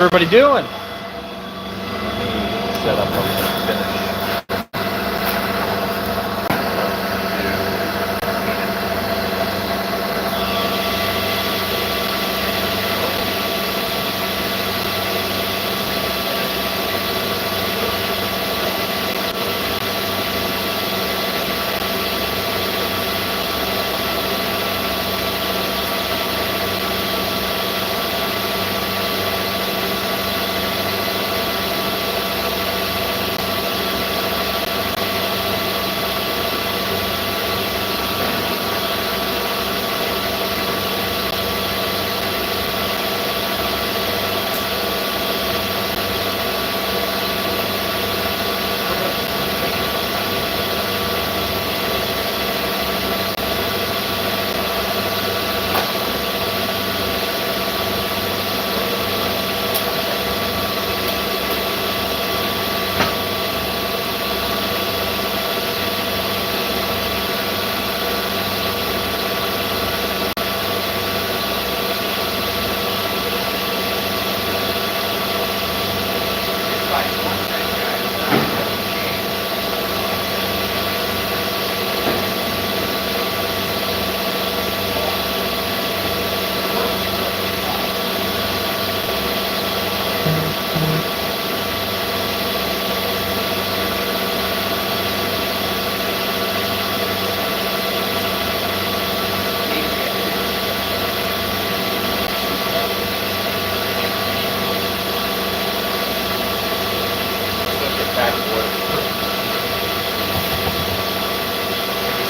Everybody doing? Set up a finish.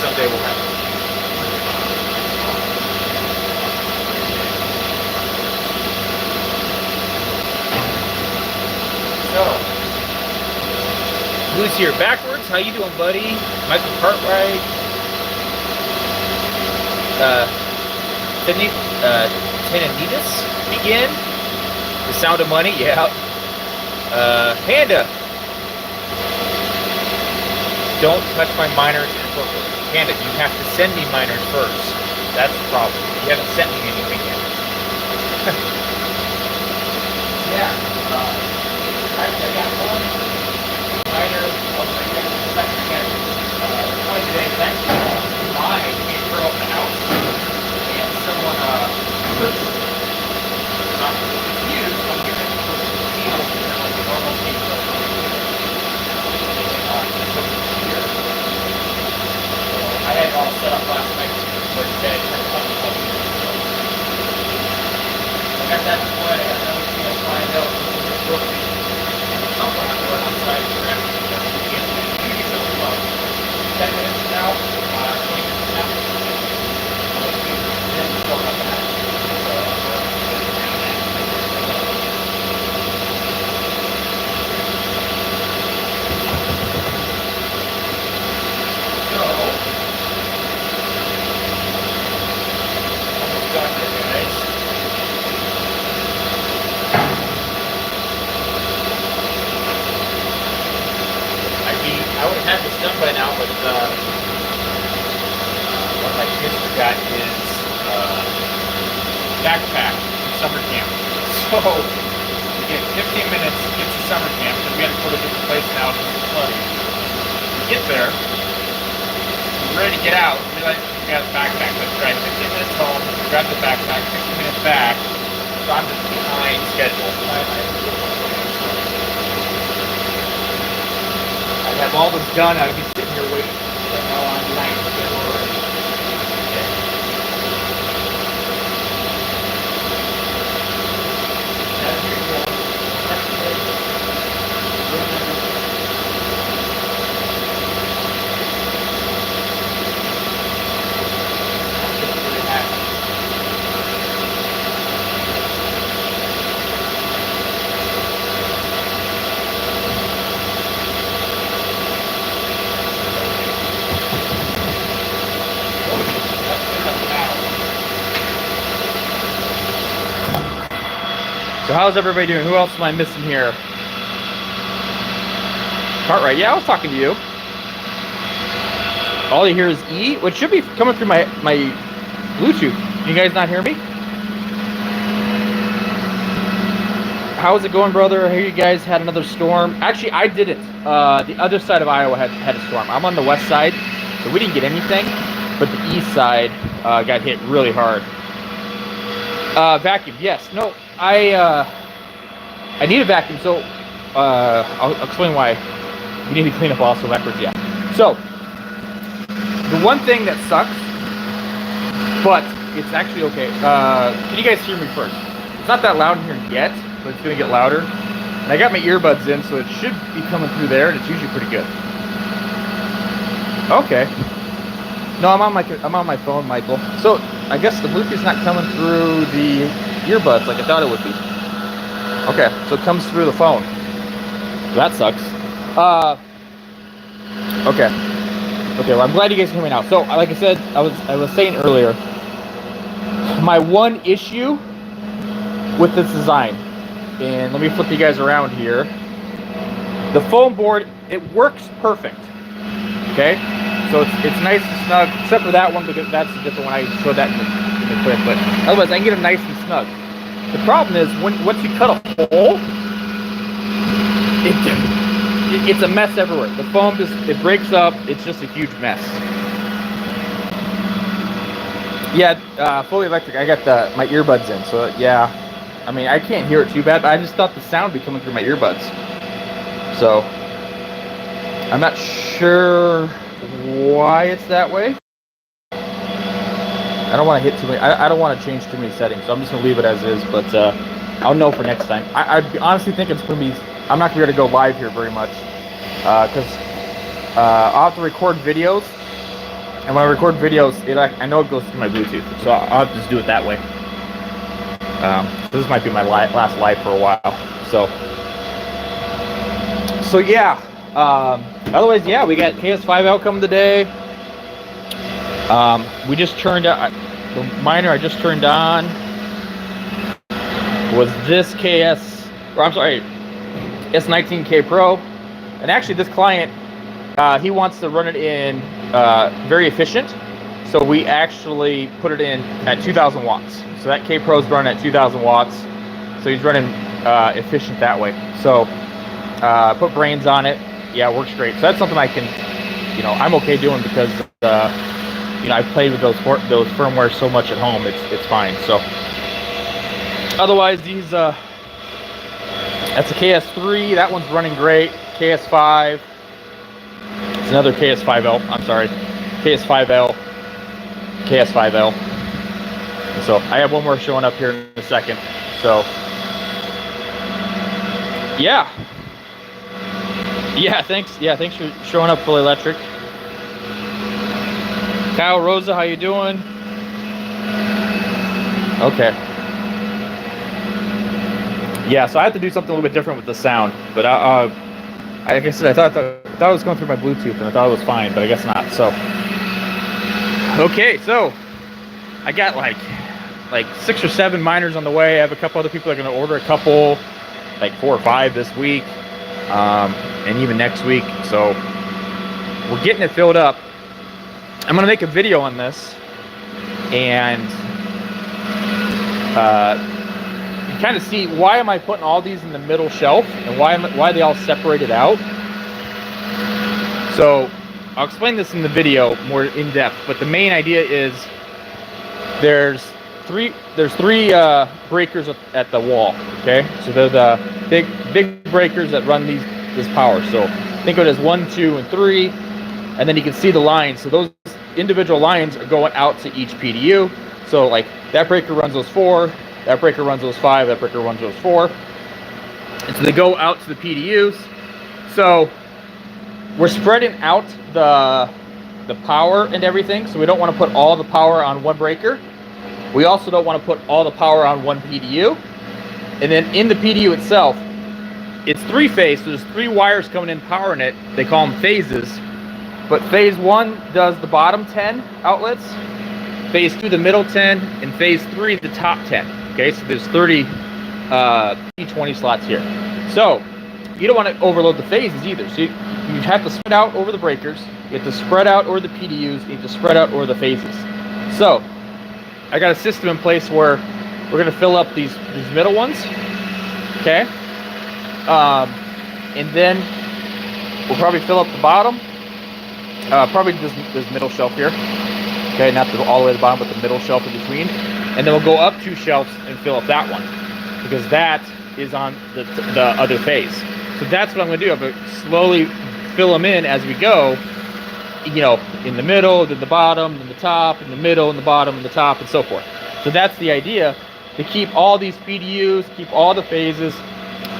Someday we'll have it. So, who's here backwards? How you doing, buddy? Michael Cartwright. Tenenitas again. The Sound of Money, yeah. Panda. Don't touch my miners inappropriately. Panda, you have to send me miners first. That's the problem. You haven't sent me anything yet. Yeah. I got one miner of my second again. 20 days. Actually, mine came from the house. And someone purchased it. Not used, so I'm giving it a deal. Like a normal case of I had it all set up last night for today. I got that deployed. I got another deal lined up. Something I'm going outside the ground. Maybe something about 10 minutes from now, 20 minutes from now. Then we'll go up that. I would have had this done by now, but one of my kids forgot his backpack from summer camp. So we get 15 minutes to get to summer camp, and we had to go to a different place now because it's flooding. We get there, we're ready to get out, we realize we got the backpack. Let's drive 15 minutes home, grab the backpack, 15 minutes back, so I'm just behind schedule. I'd have all this done, I'd be sitting here waiting. But now I'm behind schedule already. As usual, so how's everybody doing? Who else am I missing here? Cartwright, yeah, I was talking to you. All you hear is E, which should be coming through my Bluetooth. Can you guys not hear me? How's it going, brother? I hear you guys had another storm. Actually, I didn't. The other side of Iowa had a storm. I'm on the west side, so we didn't get anything. But the east side got hit really hard. Vacuum, yes. No, I need a vacuum. So I'll explain why. You need to clean up also records, yeah. So the one thing that sucks, but it's actually okay. Can you guys hear me first? It's not that loud in here yet, but it's gonna get louder. And I got my earbuds in, so it should be coming through there, and it's usually pretty good. Okay. No, I'm on my phone, Michael. So I guess the Bluetooth's not coming through the earbuds like I thought it would be. Okay, so it comes through the phone. That sucks. Okay. Okay, well, I'm glad you guys can hear me now. So, like I said, I was saying earlier, my one issue with this design, and let me flip you guys around here. The foam board, it works perfect. Okay, so it's nice and snug, except for that one because that's a different one. I showed that in the clip, but otherwise I can get them nice and snug. The problem is once you cut a hole, it's a mess everywhere. The foam it breaks up. It's just a huge mess. Yeah, fully electric. I got my earbuds in, so yeah. I mean, I can't hear it too bad, but I just thought the sound would be coming through my earbuds. So I'm not sure why it's that way. I don't want to hit too many. I don't want to change too many settings, so I'm just gonna leave it as is. But I'll know for next time. I honestly think it's gonna be. I'm not gonna be able to go live here very much because I'll have to record videos, and when I record videos, I know it goes through my Bluetooth, so I'll have to just do it that way. This might be my last live for a while. So yeah. Otherwise, yeah, we got KS5L coming today. We just turned out the miner I just turned on was this S19K Pro, and actually this client he wants to run it in very efficient, so we actually put it in at 2,000 watts. So that K Pro's running at 2,000 watts, so he's running efficient that way. So put brains on it. Yeah, it works great. So that's something I can, I'm okay doing because, I've played with those firmware so much at home. It's fine. So otherwise, that's a KS3. That one's running great. KS5. It's another KS5L. I'm sorry, KS5L. KS5L. And so I have one more showing up here in a second. So yeah. Yeah, thanks. Yeah, thanks for showing up, fully electric. Kyle Rosa, how you doing? Okay. Yeah, so I have to do something a little bit different with the sound, but like I said, I thought it was going through my Bluetooth, and I thought it was fine, but I guess not. So, okay, so I got like 6 or 7 miners on the way. I have a couple other people that are going to order a couple, like 4 or 5 this week. And even next week, so we're getting it filled up. I'm gonna make a video on this, and kind of see why am I putting all these in the middle shelf, and why are they all separated out. So I'll explain this in the video more in depth, but the main idea is there's three breakers at the wall. Okay, so they're the big breakers that run this power. So think of it as 1, 2, and 3, and then you can see the lines. So those individual lines are going out to each PDU. So like that breaker runs those 4, that breaker runs those 5, that breaker runs those 4, and so they go out to the PDUs. So we're spreading out the power and everything. So we don't want to put all the power on one breaker. We also don't want to put all the power on one PDU. And then in the PDU itself, it's 3-phase, so there's 3 wires coming in powering it. They call them phases. But phase 1 does the bottom 10 outlets, phase 2 the middle 10, and phase 3 the top 10. Okay, so there's 30 P20 slots here. So you don't want to overload the phases either. So you have to spread out over the breakers, you have to spread out over the PDUs, you have to spread out over the phases. So I got a system in place where we're going to fill up these middle ones, Okay. And then we'll probably fill up the bottom. Probably this middle shelf here. Okay, not all the way to the bottom, but the middle shelf in between. And then we'll go up 2 shelves and fill up that one, because that is on the other phase. So that's what I'm going to do. I'm going to slowly fill them in as we go. You know, in the middle, then the bottom, then the top, in the middle, and the bottom, and the top, and so forth. So that's the idea, to keep all these PDUs, keep all the phases,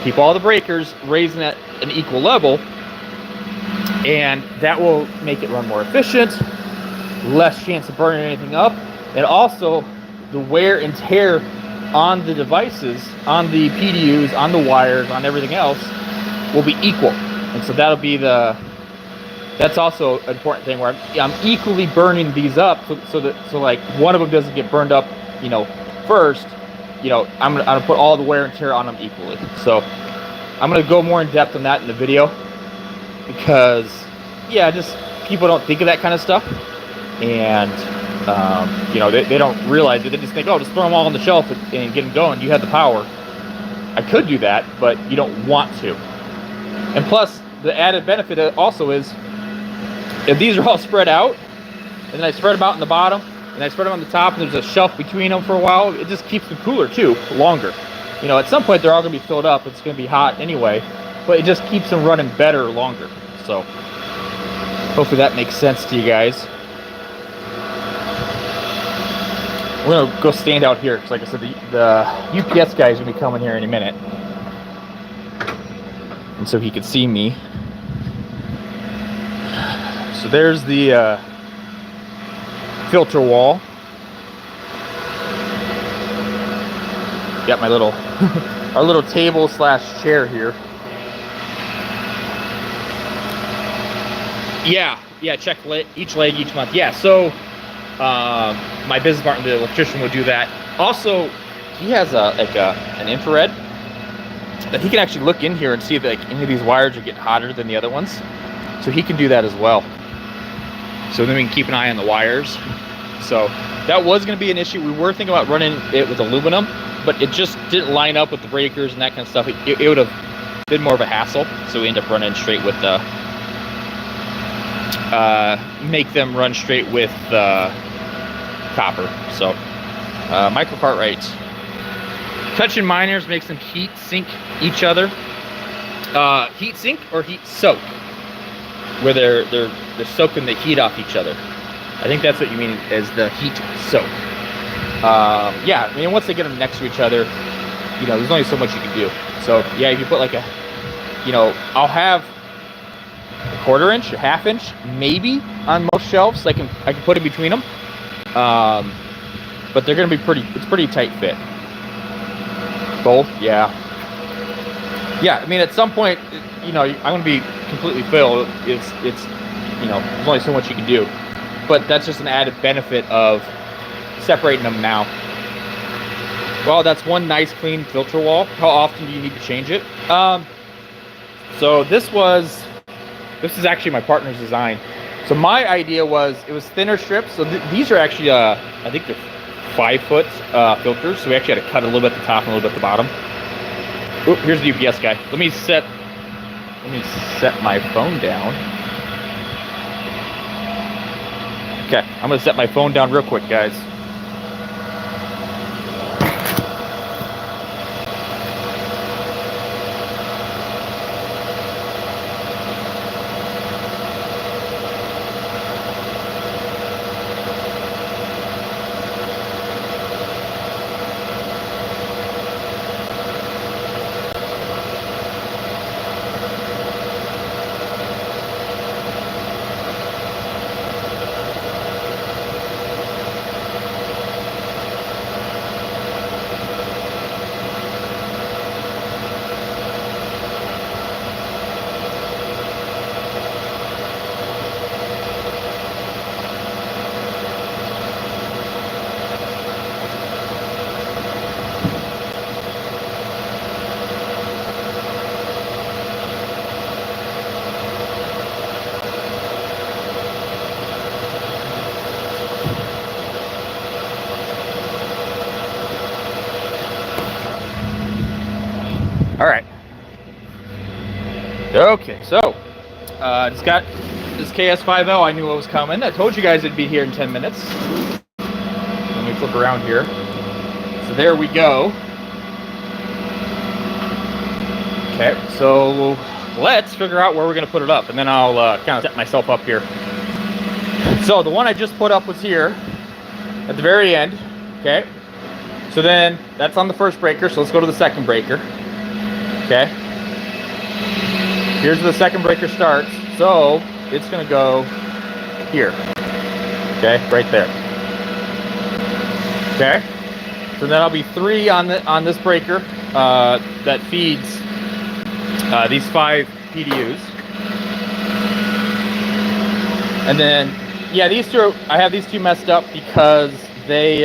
keep all the breakers raising at an equal level, and that will make it run more efficient, less chance of burning anything up, and also the wear and tear on the devices, on the PDUs, on the wires, on everything else will be equal. And so that'll be that's also an important thing, where I'm equally burning these up, so like one of them doesn't get burned up, you know, first. You know, I'm gonna put all the wear and tear on them equally. So I'm gonna go more in depth on that in the video, because yeah, just people don't think of that kind of stuff, and you know, they don't realize it. They just think, oh, just throw them all on the shelf and get them going. You have the power. I could do that, but you don't want to. And plus, the added benefit also is, if these are all spread out, and then I spread them out in the bottom, and I spread them on the top, and there's a shelf between them for a while, it just keeps them cooler too, longer. You know, at some point they're all going to be filled up. It's going to be hot anyway, but it just keeps them running better longer. So hopefully that makes sense to you guys. We're going to go stand out here, because like I said, the UPS guy is going to be coming here in a minute, and so he can see me. So there's the filter wall. Got my little our little table / chair here. Yeah, check each leg each month. Yeah, so my business partner, the electrician, will do that. Also, he has an infrared that he can actually look in here and see if like any of these wires are getting hotter than the other ones. So he can do that as well. So then we can keep an eye on the wires. So that was going to be an issue. We were thinking about running it with aluminum, but it just didn't line up with the breakers and that kind of stuff. It would have been more of a hassle. So we end up running straight with the make them run straight with copper. So Michael Cartwright. Touching miners makes them heat sink each other. Heat sink or heat soak, where they're soaking the heat off each other. I think that's what you mean as the heat soak. Yeah, I mean, once they get them next to each other, you know, there's only so much you can do. So yeah, if you put like a, you know, I'll have a 1/4 inch, a 1/2 inch, maybe on most shelves. I can put in between them, but they're gonna be it's pretty tight fit. Both, yeah. I mean, at some point, you know, I'm gonna be completely filled. It's you know, there's only so much you can do, but that's just an added benefit of separating them now. Well, that's one nice clean filter wall. How often do you need to change it? So this is actually my partner's design. So my idea was, it was thinner strips. So these are actually I think they're 5-foot filters. So we actually had to cut a little bit at the top and a little bit at the bottom. Oop, here's the UPS guy. Let me set my phone down. Okay, I'm gonna set my phone down real quick, guys. Okay, so just got this KS50. I knew what was coming. I told you guys it'd be here in 10 minutes. Let me flip around here. So there we go. Okay, so let's figure out where we're gonna put it up, and then I'll kind of set myself up here. So the one I just put up was here at the very end. Okay, so then that's on the first breaker, so let's go to the second breaker. Okay, here's where the second breaker starts, so it's gonna go here. Okay, right there. Okay, so then I'll be 3 on this breaker that feeds these 5 PDUs. And then, yeah, these two, I have these 2 messed up because they,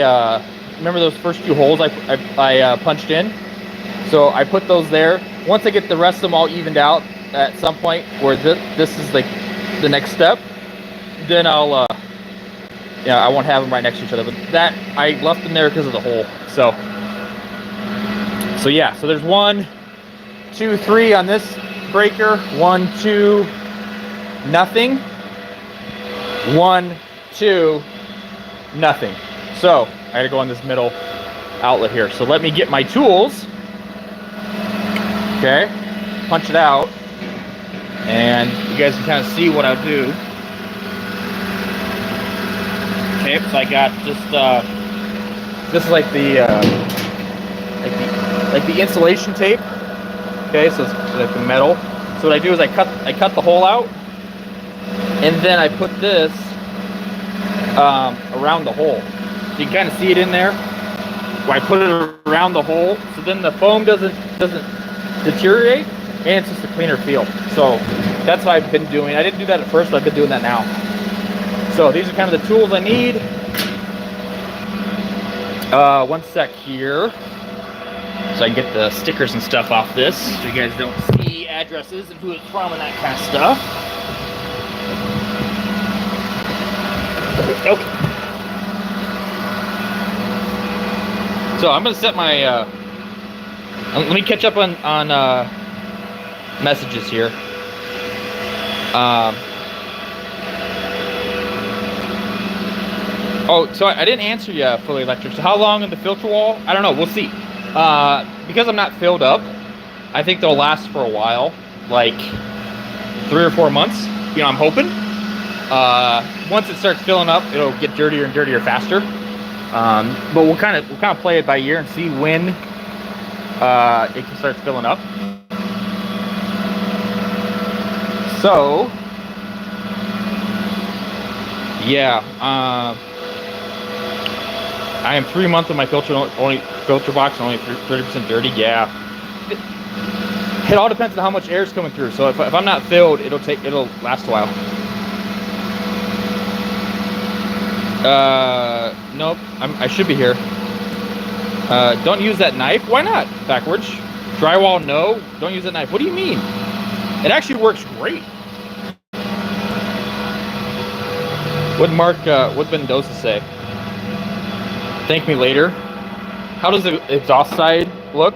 remember those first 2 holes I punched in? So I put those there. Once I get the rest of them all evened out at some point where this is like the next step, then I'll, yeah, I won't have them right next to each other, but that, I left them there because of the hole. So yeah, so there's 1, 2, 3 on this breaker. 1, 2, nothing. 1, 2, nothing. So I gotta go on this middle outlet here. So let me get my tools. Okay, punch it out, and you guys can kind of see what I'll do. Okay, so I got just this is like the insulation tape. Okay, so it's like the metal. So what I do is I cut the hole out, and then I put this around the hole. So you can kind of see it in there. Where I put it around the hole, so then the foam doesn't deteriorate, and it's just a cleaner feel. So that's what I've been doing. I didn't do that at first, but I've been doing that now. So these are kind of the tools I need. One sec here. So I can get the stickers and stuff off this, so you guys don't see addresses and who it's from and that kind of stuff. Okay. So I'm gonna set my. Let me catch up on messages here. Oh, so I didn't answer you, Fully Electric. So how long in the filter wall? I don't know. We'll see. Because I'm not filled up, I think they'll last for a while, like 3 or 4 months. You know, I'm hoping. Once it starts filling up, it'll get dirtier and dirtier faster. But we'll kind of play it by ear and see when it can start filling up. So yeah, I am 3 months of my filter box, only 30% dirty. Yeah, it all depends on how much air is coming through. So if I'm not filled, it'll last a while. Nope, I should be here. Don't use that knife. Why not? Backwards. Drywall, no. Don't use that knife. What do you mean? It actually works great. What Mendoza say? Thank me later. How does the exhaust side look?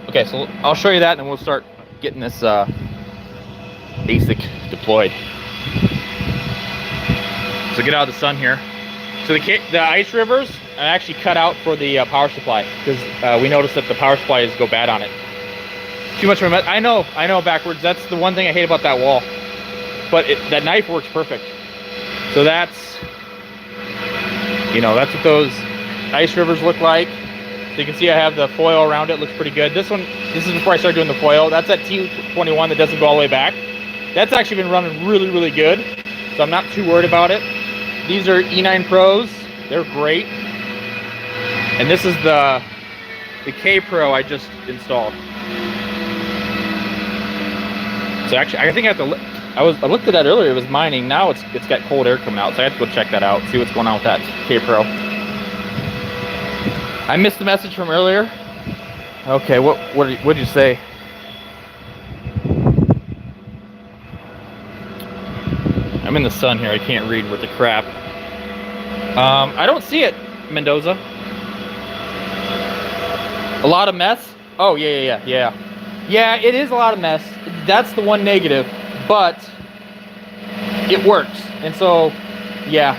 Okay, so I'll show you that, and then we'll start getting this ASIC deployed. So get out of the sun here. So the ice rivers are actually cut out for the power supply, because we noticed that the power supplies go bad on it. Too much of a mess. I know, backwards. That's the one thing I hate about that wall. But that knife works perfect. So that's, that's what those ice rivers look like. So you can see I have the foil around it. Looks pretty good. This is before I start doing the foil. That's that T21 that doesn't go all the way back. That's actually been running really, really good. So I'm not too worried about it. These are E9 Pros. They're great. And this is the K Pro I just installed. So actually, I think I have to. I looked at that earlier. It was mining. Now it's got cold air coming out. So I have to go check that out. See what's going on with that K Pro. I missed the message from earlier. Okay, what did you say? I'm in the sun here. I can't read with the crap. I don't see it, Mendoza. A lot of mess. Oh yeah. Yeah, it is a lot of mess. that's the one negative, but it works. And so, yeah,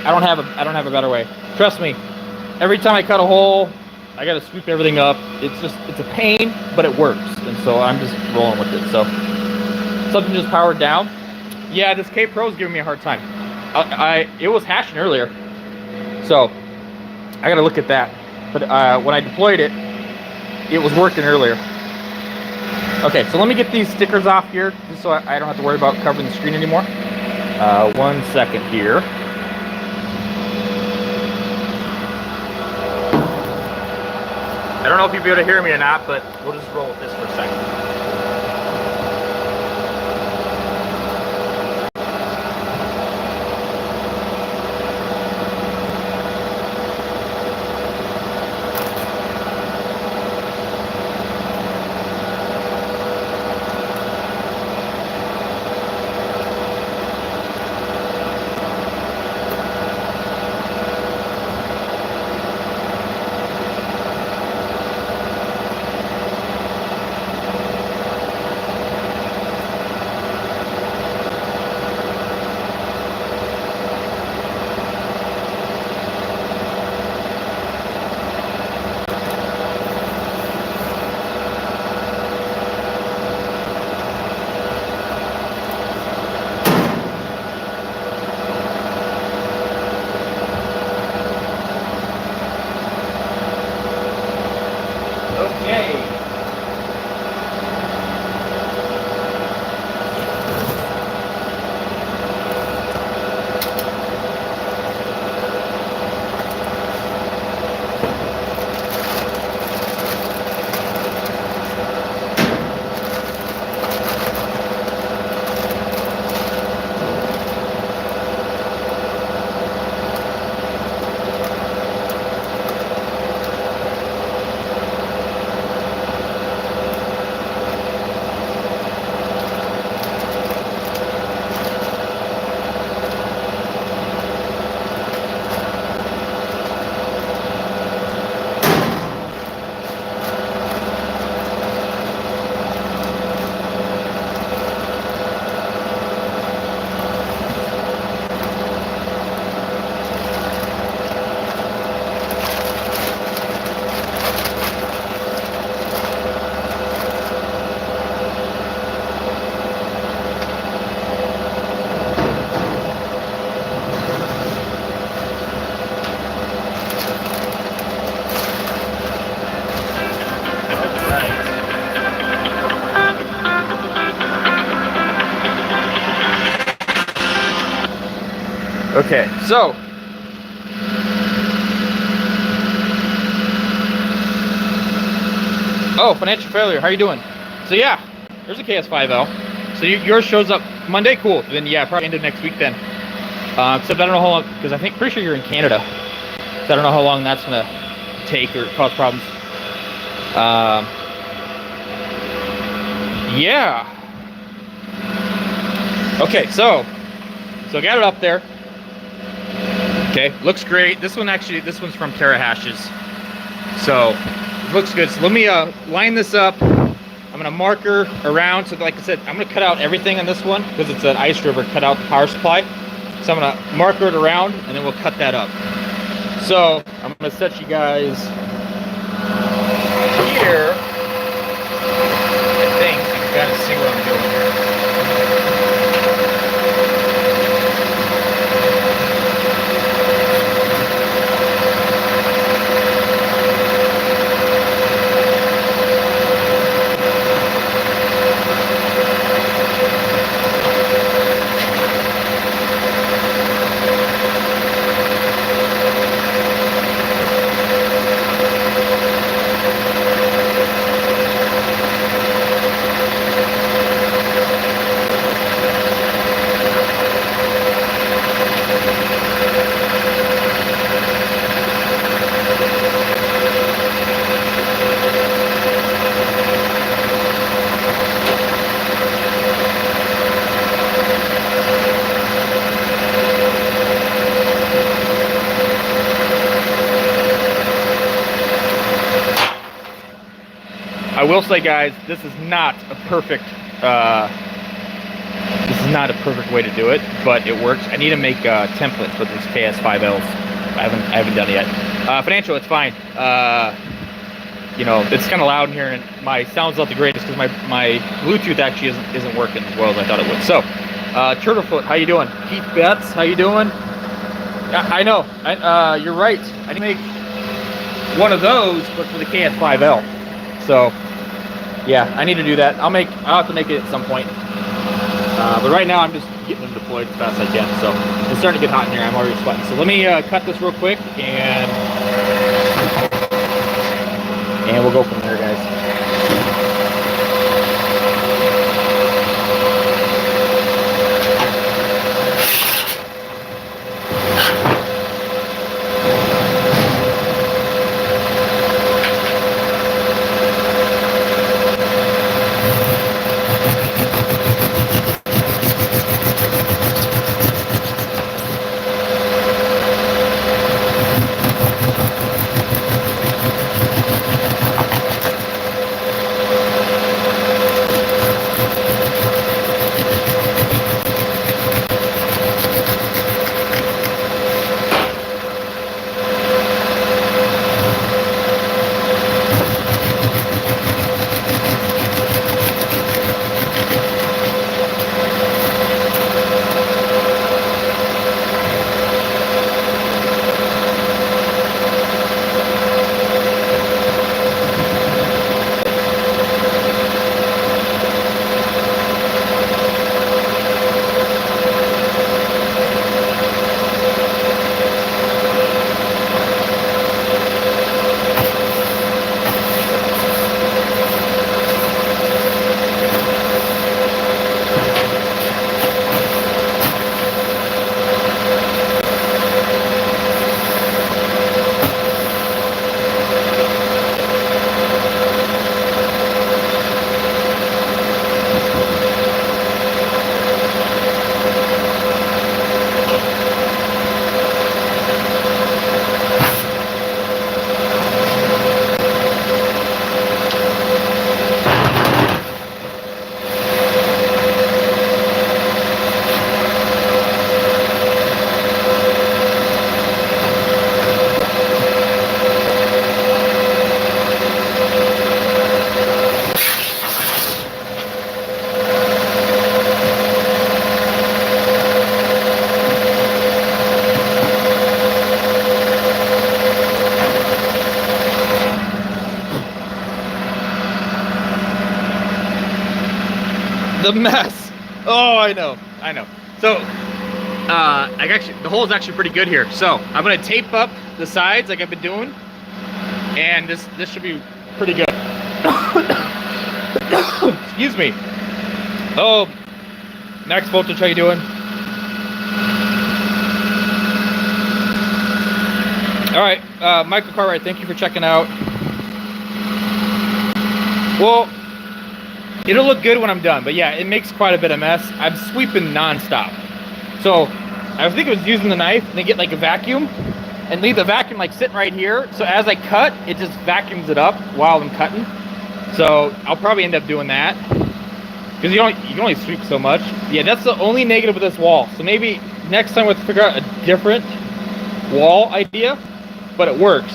I don't have a better way. Trust me. Every time I cut a hole, I got to sweep everything up. It's a pain, but it works. And so I'm just rolling with it. So something just powered down. Yeah, this K Pro is giving me a hard time. It was hashing earlier, so I got to look at that. But when I deployed it, it was working earlier. Okay, so let me get these stickers off here, just so I don't have to worry about covering the screen anymore. 1 second here. I don't know if you'll be able to hear me or not, but we'll just roll with this for a second. Okay. Okay, so financial failure. How you doing? So yeah, there's a KS5L. So yours shows up Monday. Cool. Then yeah, probably end of next week then. Except I don't know how long, because pretty sure you're in Canada. So I don't know how long that's gonna take or cause problems. Yeah. Okay, so I got it up there. Okay, looks great. This one's from Terahashes. So it looks good. So let me line this up. I'm gonna marker around. So like I said, I'm gonna cut out everything on this one because it's an ice river, cut out the power supply. So I'm gonna marker it around and then we'll cut that up. So I'm gonna set you guys here. I think you can kind of see what I'm doing here. I will say, guys, this is not a perfect This is not a perfect way to do it, but it works. I need to make a template for these KS5Ls. I haven't done it yet. Financial, it's fine. You know, it's kind of loud in here, and my sound's not the greatest because my Bluetooth actually isn't working as well as I thought it would. So, Turtlefoot, how you doing? Keith Betts, how you doing? I know. You're right. I need to make one of those, but for the KS5L. So, yeah, I need to do that. I'll have to make it at some point. But right now, I'm just getting them deployed as fast as I can. So, it's starting to get hot in here. I'm already sweating. So, let me cut this real quick, and we'll go from there, guys. The mess. Oh, I know. So, the hole is actually pretty good here. So, I'm gonna tape up the sides like I've been doing, and this should be pretty good. Excuse me. Oh, Max Voltage, how you doing? All right, Michael Cartwright, thank you for checking out. Well, it'll look good when I'm done, but yeah, it makes quite a bit of mess. I'm sweeping nonstop. So I think I was using the knife and then get like a vacuum and leave the vacuum like sitting right here. So as I cut, it just vacuums it up while I'm cutting. So I'll probably end up doing that because you can only sweep so much. Yeah, that's the only negative with this wall. So maybe next time we'll figure out a different wall idea, but it works.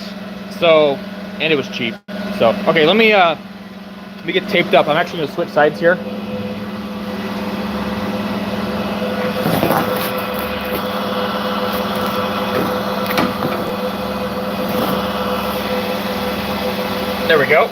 So, and it was cheap. So, okay, let me get taped up. I'm actually gonna switch sides here. There we go.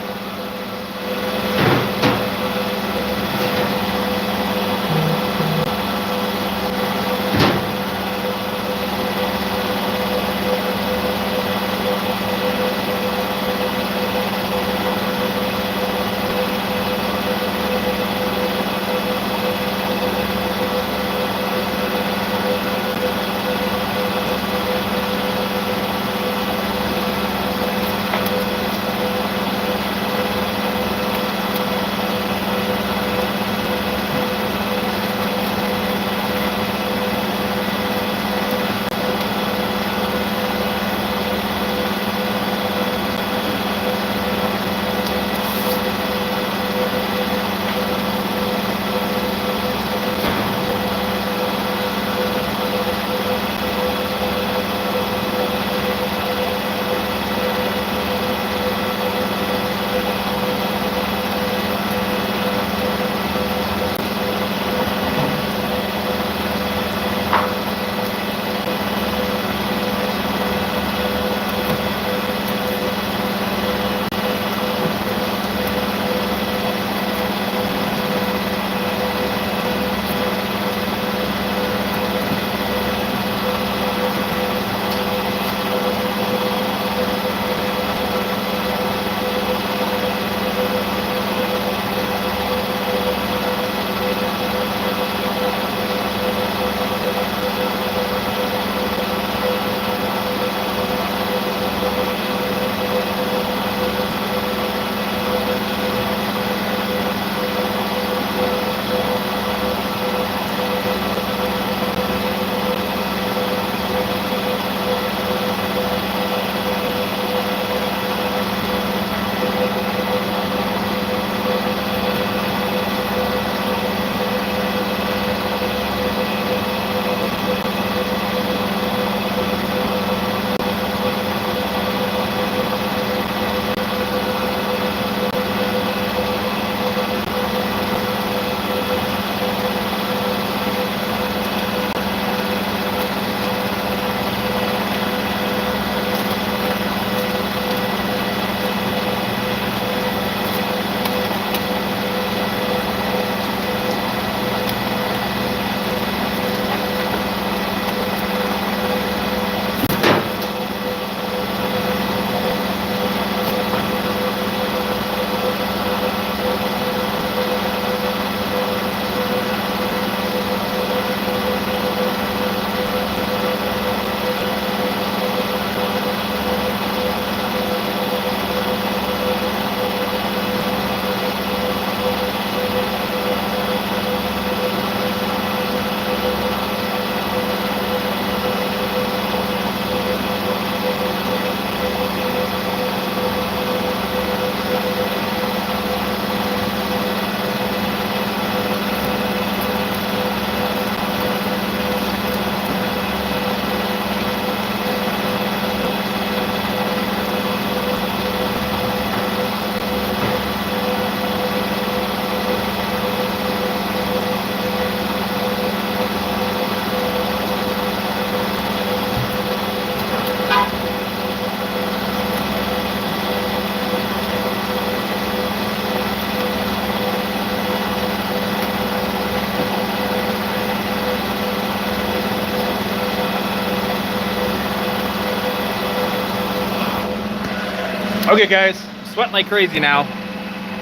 Okay, guys, sweating like crazy now.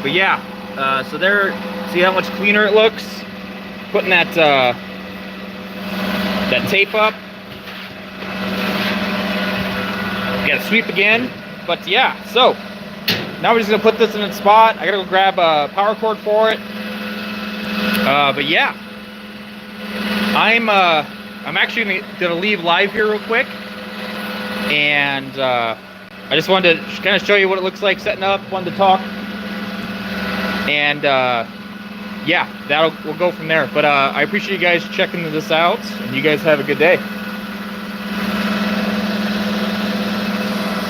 But yeah, so there. See how much cleaner it looks? Putting that that tape up. Got to sweep again. But yeah, so now we're just gonna put this in its spot. I gotta go grab a power cord for it. But yeah, I'm actually gonna leave live here real quick, and I just wanted to kind of show you what it looks like setting up. Wanted to talk, and yeah, we'll go from there. But I appreciate you guys checking this out, and you guys have a good day.